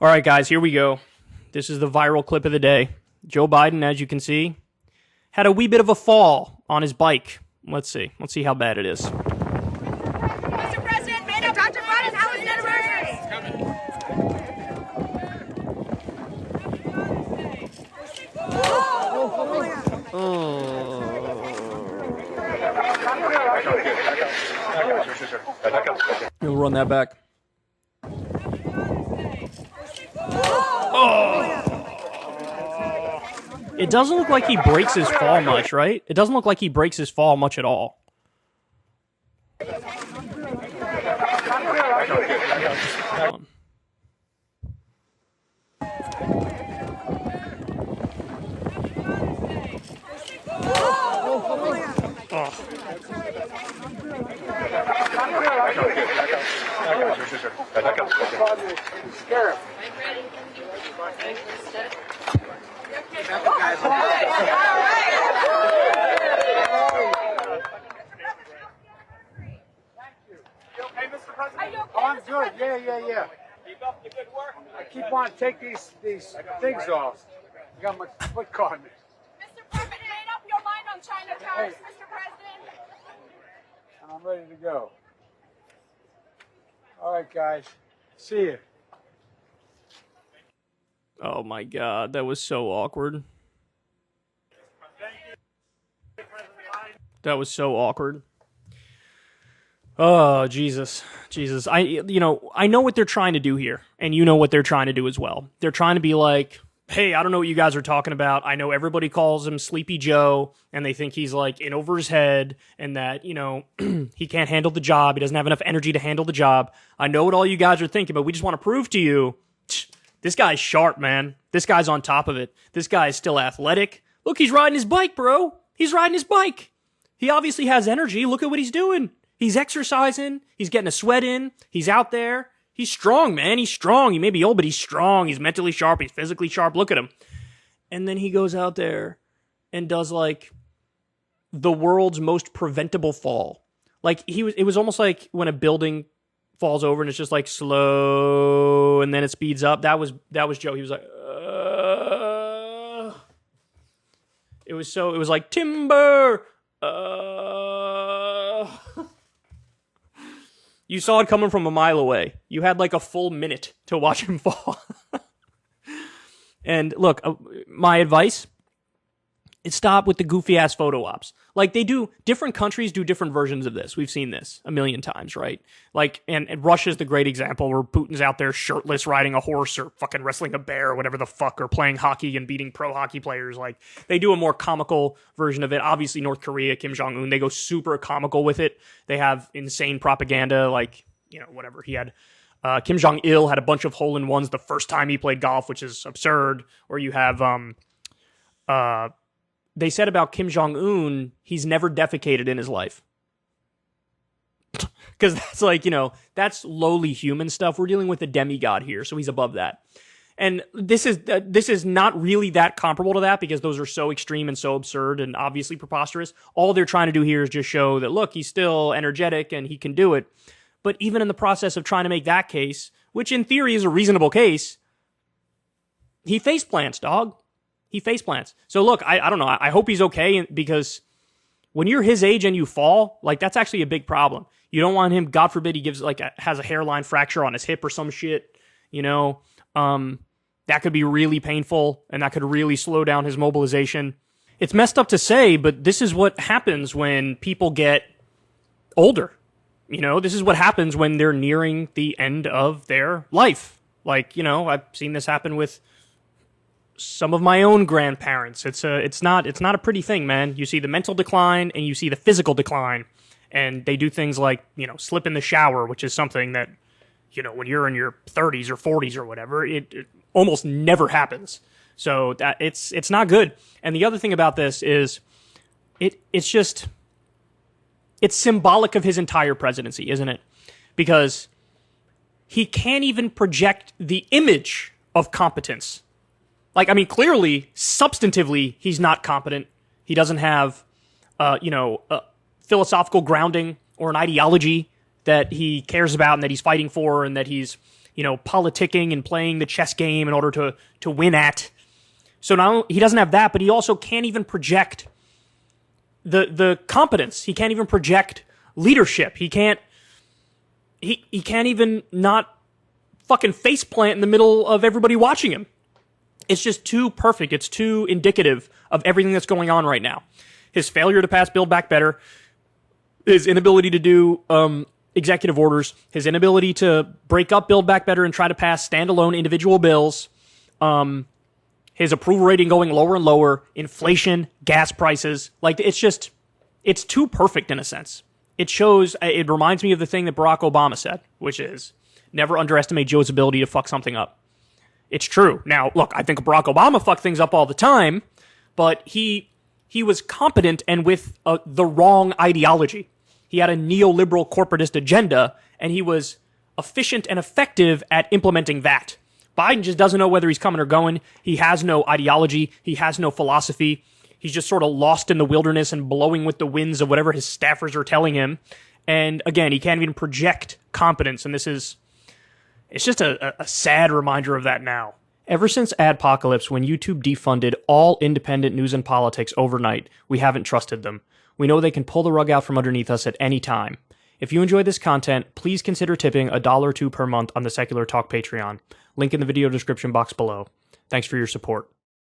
All right, guys, here we go. This is the viral clip of the day. Joe Biden, as you can see, had a wee bit of a fall on his bike. Let's see. Let's see how bad it is. Mr. President, made up Dr. Biden, how is We'll run that back. Oh. It doesn't look like he breaks his fall much, right? It doesn't look like he breaks his fall much at all. I'm good. Yeah. Keep up the good work. I keep on taking these things off. I got my foot caught in it. Mr. President, made up your mind on China tariffs, Mr. President. And I'm ready to go. All right, guys. See you. Oh my God, that was so awkward. That was so awkward. Oh, Jesus. I know what they're trying to do here, and you know what they're trying to do as well. They're trying to be like, hey, I don't know what you guys are talking about. I know everybody calls him Sleepy Joe, and they think he's like in over his head, and that, he can't handle the job. He doesn't have enough energy to handle the job. I know what all you guys are thinking, but we just want to prove to you, this guy's sharp, man. This guy's on top of it. This guy is still athletic. Look, he's riding his bike, bro. He's riding his bike. He obviously has energy. Look at what he's doing. He's exercising. He's getting a sweat in. He's out there. He's strong, man. He's strong. He may be old, but he's strong. He's mentally sharp. He's physically sharp. Look at him. And then he goes out there and does like the world's most preventable fall. Like it was almost like when a building falls over and it's just like slow and then it speeds up. That was Joe. He was like, It was like timber. You saw it coming from a mile away. You had like a full minute to watch him fall. And look, my advice is stop with the goofy ass photo ops. Like different countries do different versions of this. We've seen this a million times, right? Like, and Russia's the great example where Putin's out there shirtless riding a horse or fucking wrestling a bear or whatever the fuck, or playing hockey and beating pro hockey players. Like, they do a more comical version of it. Obviously, North Korea, Kim Jong-un, they go super comical with it. They have insane propaganda, like, whatever. He had, Kim Jong-il had a bunch of hole-in-ones the first time he played golf, which is absurd. Or you have, they said about Kim Jong-un, he's never defecated in his life. Because that's like, that's lowly human stuff. We're dealing with a demigod here, so he's above that. And this is not really that comparable to that, because those are so extreme and so absurd and obviously preposterous. All they're trying to do here is just show that, look, he's still energetic and he can do it. But even in the process of trying to make that case, which in theory is a reasonable case, he face plants, dog. He face plants. So look, I don't know. I hope he's okay, because when you're his age and you fall, like, that's actually a big problem. You don't want him, God forbid, he has a hairline fracture on his hip or some shit, that could be really painful, and that could really slow down his mobilization. It's messed up to say, but this is what happens when people get older. This is what happens when they're nearing the end of their life. Like, I've seen this happen with some of my own grandparents. It's not a pretty thing, man. You see the mental decline and you see the physical decline, and they do things like, slip in the shower, which is something that, when you're in your 30s or 40s or whatever, it almost never happens. So that it's not good. And the other thing about this is it's symbolic of his entire presidency, isn't it? Because he can't even project the image of competence. Like, I mean, clearly, substantively, he's not competent. He doesn't have, philosophical grounding or an ideology that he cares about and that he's fighting for and that he's politicking and playing the chess game in order to win at. So now he doesn't have that, but he also can't even project the competence. He can't even project leadership. He can't even not fucking faceplant in the middle of everybody watching him. It's just too perfect. It's too indicative of everything that's going on right now. His failure to pass Build Back Better, his inability to do executive orders, his inability to break up Build Back Better and try to pass standalone individual bills, his approval rating going lower and lower, inflation, gas prices. Like, it's too perfect in a sense. It reminds me of the thing that Barack Obama said, which is, never underestimate Joe's ability to fuck something up. It's true. Now, look, I think Barack Obama fucked things up all the time, but he was competent and with the wrong ideology. He had a neoliberal corporatist agenda, and he was efficient and effective at implementing that. Biden just doesn't know whether he's coming or going. He has no ideology. He has no philosophy. He's just sort of lost in the wilderness and blowing with the winds of whatever his staffers are telling him. And again, he can't even project competence, and it's just a sad reminder of that now. Ever since Adpocalypse, when YouTube defunded all independent news and politics overnight, we haven't trusted them. We know they can pull the rug out from underneath us at any time. If you enjoy this content, please consider tipping $1 or $2 per month on the Secular Talk Patreon. Link in the video description box below. Thanks for your support.